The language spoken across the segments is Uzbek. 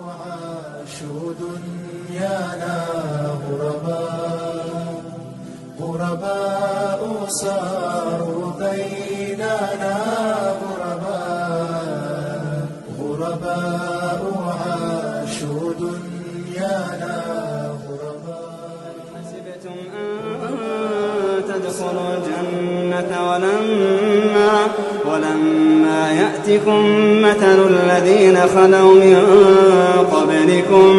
عاشوا دنيانا غرباء صاروا بيننا غرباء عاشوا دنيانا حسبتم أن تدخلوا الجنة ولما يأتكم مثل الذين خلوا من قبلكم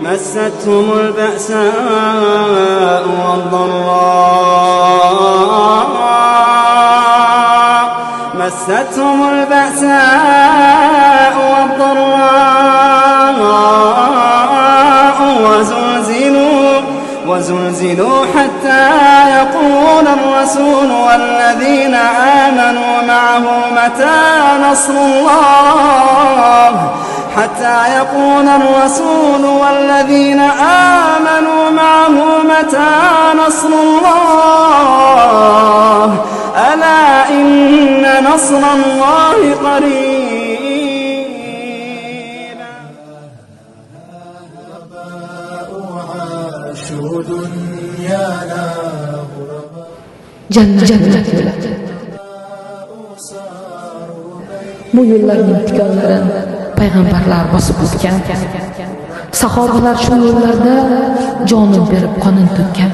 مستهم البأساء والضراء وزلزلوا حتى يقول الرسول والذين آمنوا معه متى نصر الله ألا إن نصر الله قريب. عاشوا دنيانا Cennet yo'li. Bu yo'llarning tikonlarini payg'ambarlar bosib o'tgan. Sahobalar shu yo'llarda jonin berib qonin to'kkan.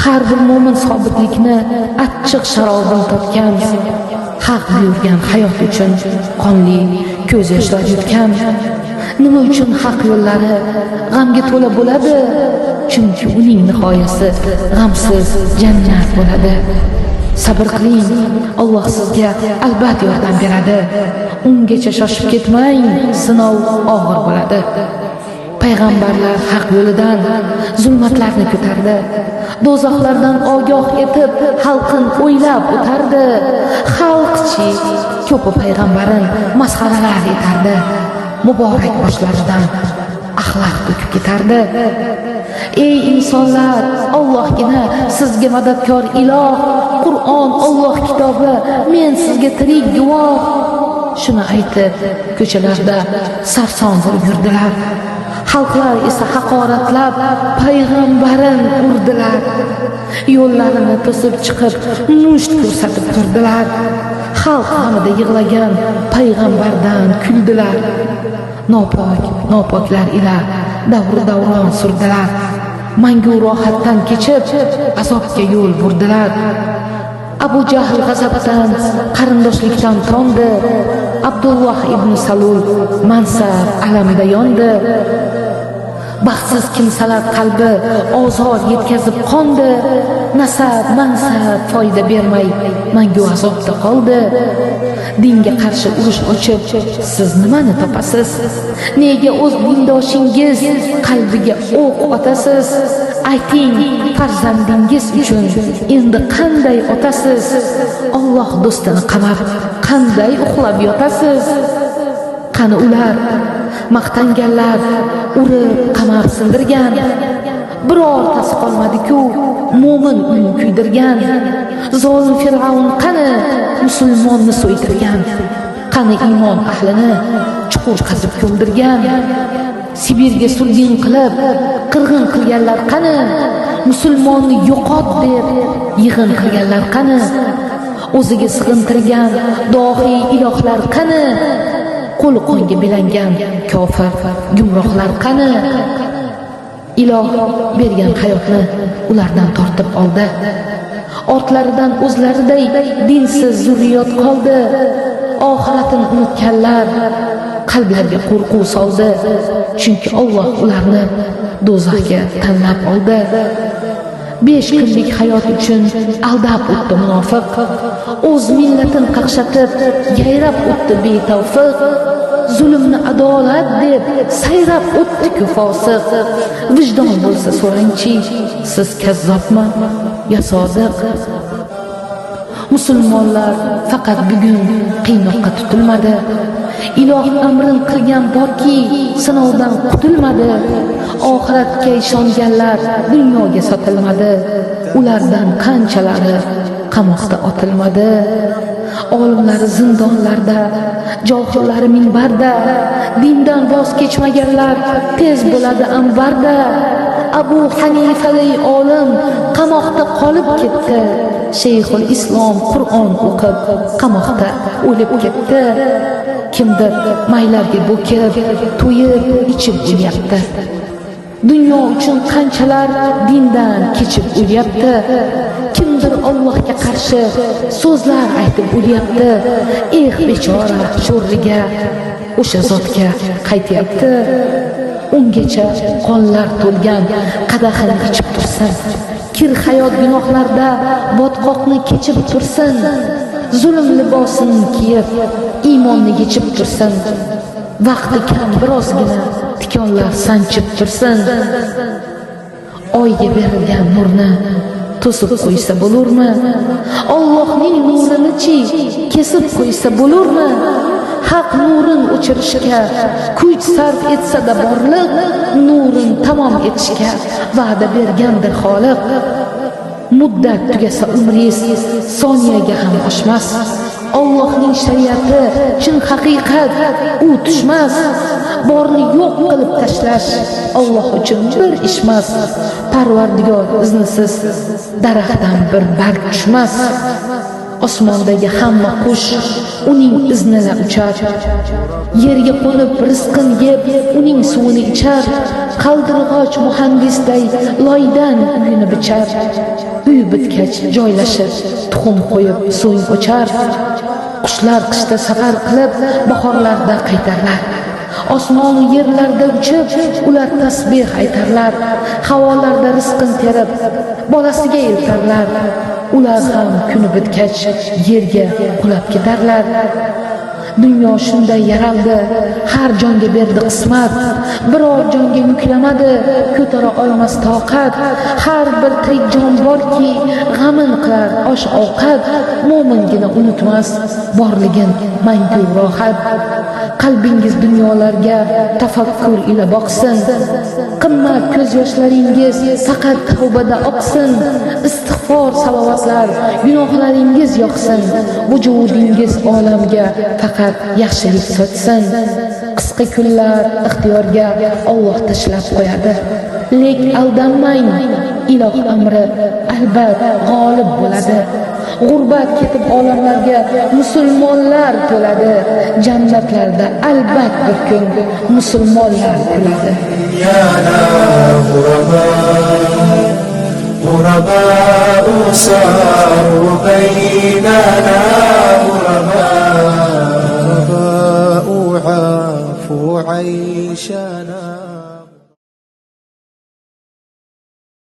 Har bir mo'min sobitlikni achchiq sharobini topgan. Haq buyurgan hayot uchun qonli ko'z yoshlar yutgan. Nima uchun haq yo'llari g'amga to'la bo'ladi? Chunki uning nihoyasi g'amsiz jannat bo'ladi. Sabr qiling, Alloh sizga albatta yordam beradi. Ungacha shoshib ketmang, sinov og'ir bo'ladi. Payg'ambarlar haq yo'lidan zulmatlarni ko'tardi. Do'zaxlardan ogoh etib, xalqin o'ylab o'tardi. Xalqchi ko'p payg'ambarin masxaralar etardi. Muborak boshlaridan axloq to'kib ketardi. Ey insonlar, Allohgina sizga madadkor iloh. Qur'on Alloh kitobi, men sizga tirik guvoh. Shuni aytib, ko'chalarda sarson bo'lib yurdilar. Xalqlar esa haqoratlab payg'ambarin urdilar. Yo'llarini to'sib chiqib, musht ko'rsatib turdilar. Xalq g'amida yig'lagan payg'ambardan kuldilar. Nopoklar ila davron surdilar. Mangu rohatdan kechib azobga yo'l burdilar. Abu Jahl g'azabdan qarindoshlikdan tondi. Abdulloh ibn Salul mansab alamida yondi. Baxtsiz kimsalar qalbi ozor yetkazib qondi. Nasab, mansab foyda bermay mangu azobda qoldi. Dinga qarshi urush ochib, siz nimani topasiz? Nega o'z dindoshingiz qalbiga o'q otasiz? Ayting, farzandingiz uchun endi qanday otasiz? Alloh do'stini qamab, qanday uxlab yotasiz? Qani ular maqtanganlar, urib, qamab sindirgan. Birortasi qolmadi-ku, mo'min uy kuydirgan. Zolim Fir'avn qani musulmonni so'ydirgan. Qani iymon ahlini chuqur qazib ko'mdirgan. Sibirga surgun qilib, qirg'in qilganlar qani? Musulmonni yo'qot deb yig'in qilganlar qani? O'ziga sig'intirgan dohiy ilohlar qani? Qo'l qonga belangan kofir gumrohlar qani? Iloh bergan hayotni ulardan tortib oldi. Ortlaridan o'zlariday dinsiz zurriyot qoldi. Oxiratini unutganlar qalblariga qo'rquv soldi. Chunki Alloh ularni do'zaxga tanlab oldi. 5 kunlik hayot uchun aldab o'tdi munofiq. O'z millatini qaqshatib, yayrab o'tdi betavfiq. Zulmni adolat deb sayrab o'tdi fosiq. Vijdon bo'lsa so'rangchi, siz kazzobmi yo sodiq? Musulmonlar faqat bugun qiynoqqa tutilmadi. Iloh amrin qilgan borki, sinovdan qutulmadi. Oxiratga ishonganlar dunyoga sotilmadi. Ulardan qanchalari qamoqda otilmadi. olimlari zindonlarda, johillari minbarda, dindan voz kechmaganlar tez bo'ladi anbarda. Abu Hanifadek olim qamoqda qolib ketdi. Shayxul Islom Qur'on o'qib qamoqda o'lib ketdi. Kimdir maylarga bo'kib, to'yib, ichib o'lyapti. Dunyo uchun qanchalar dindan kechib o'lyapti. Kimdir Allohga qarshi so'zlar aytib o'lyapti. Bechora sho'rriga o'sha zotga qaytyapti. Ungacha qonlar to'lgan qadahini ichib tursin. Kir hayot gunohlarda botqoqni kechib tursin. Zulm libosini kiyib iymonni yechib tursin. Vaqti kam birozgina tikonlar sanchib tursin. Oyga berilgan nurni to'sib qo'ysa bo'lurmi? Allohning nurini-chi kesib qo'ysa bo'lurmi? Haq nurin o'chirishga kuch sarf etsa-da borliq, nurin tamom etishga va'da bergandir Xoliq. Muddat tugasa umringiz soniyaga ham oshmas. Allohning shariati chin haqiqat, u tushmas. Borni yo'q qilib tashlash Alloh uchun bir ishmas. Parvardigor iznisiz daraxtdan bir barg tushmas. Osmondagi hamma qush uning iznida uchar. Yerga qo'nib rizqin yeb, uning suvini ichar. Qaldirg'och muhandisday loydan uyini bichar. Uy bitgach joylashib, tuxum qo'yib so'ng o'char. Qushlar qishda safar qilib, bahorlarda qaytarlar. Osmon va yerlarda uchib, ular tasbih aytarlar. Havolarda rizqin terib, bolasiga eltarlar. Ular ham kuni bitgach yerga qulab ketarlar. Dunyo shunday yaraldi, har jonga berdi qismat. Biror jonga yuklamadi, ko'tara olmas toqat. Har bir tirik jon borki, g'amin qilar osh ovqat. Mo'mingina unutmas borligin mangu rohat. Qalbingiz dunyolarga tafakkur ila boqsin. Qimmat ko'z yoshlaringiz faqat tavbada oqsin. Istig'for salovatlar gunohlaringiz yoqsin. Vujudingiz olamga faqat yaxshilik sochsin. Qisqa kunlar ixtiyorga Alloh tashlab qo'yadi. Lek aldanmang, iloh amri albat g'olib bo'ladi. G'urbat ketib olamlarga musulmonlar to'ladi. Jannatlarda albat bir kun musulmonlar kuladi. غرباء صاروا بيننا غرباء عافوا عيشنا